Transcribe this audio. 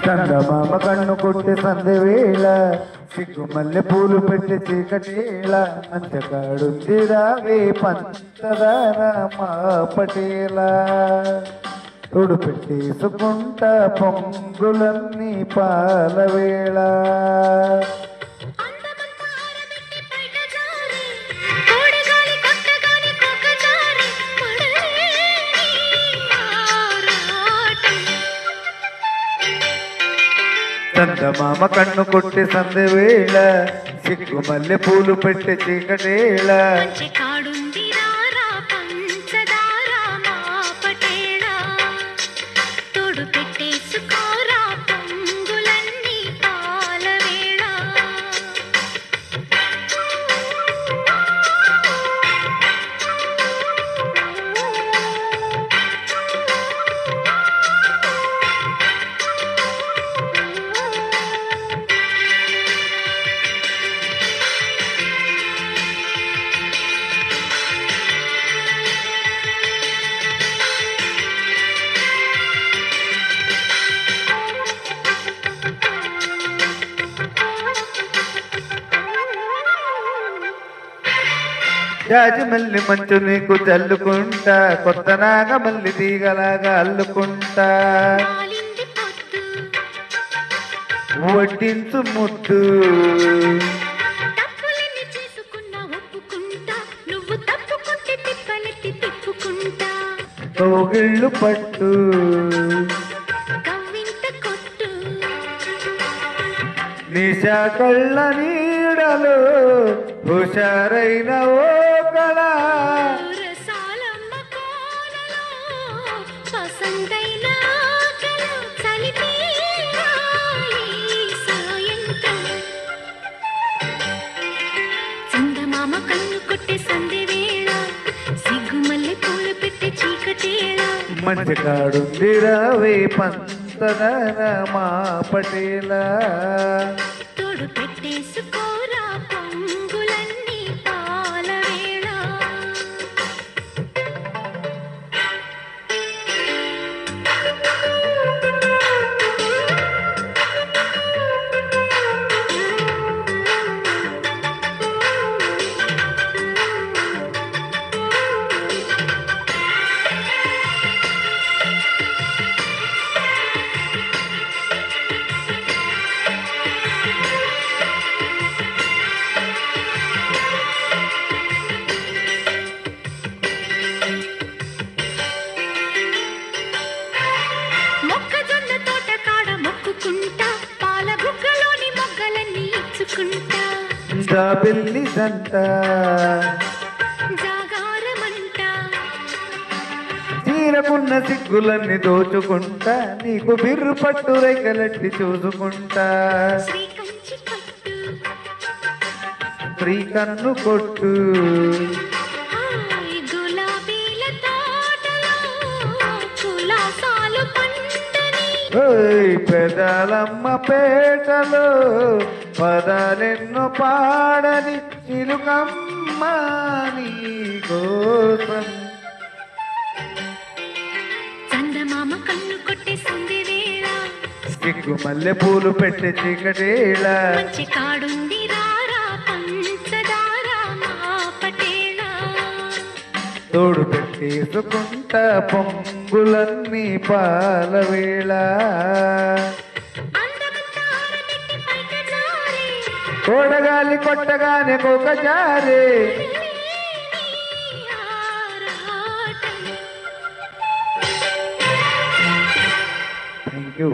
చందమామ కన్ను కొట్టి సందె వేళ సిగ్గు మల్లె పూలు పెట్టి చీకటేళ మంచకాడుంది రావే పంచదార మా పటేలా తొడు పెట్టేసుకుంటా పొంగులన్నీ పాల వేళ చందమామ కన్ను కొట్టి సందె వేళ సిగ్గు మల్లె పూలు పెట్టి చీకటేళ జాజిమల్లి మంచు నీకు చల్లుకుంటా కొత్త నాగమల్లి తీగలాగా అల్లుకుంటా వడ్డించు ముట్టు కౌగిళ్ళు పట్టు నిశా కళ్ళ నీడలు హుషారైన ఓ కళ చందమామ కన్ను కొట్టే సందె వేళ సిగ్గు మల్లె పూలు పెట్టే చీకటేళ మంచి కాడుంది రావే పంచదార మా పటేలా తోడు పెట్టేసుకోరా పొంగులన్నీ పాల వేళ జాబిల్లి దంట జాగారమంట తీరకున్న సిగ్గులన్నీ దోచుకుంటా నీకు బిర్రు పట్టు రేఖలెట్టి చూసుకుంటా శ్రీ కన్ను కొట్టు గులాబీల తోటలో కులాసాలు పంటని పెదాలమ్మ పేటలో పదాలెన్నో పాడని చిలుకమ్మ నీ కోసం చందమామ కన్ను కొట్టే సందె వేళ సిగ్గు మల్లె పూలు పెట్టి చీకటేళ మంచి కాడుంది రారా పంచదార మా పటేళ తోడు పెట్టేసుకుంటా పొంగులన్నీ పాల వేళ కోడగాలి కొట్టగానే కొక జారే థ్యాంక్ యూ.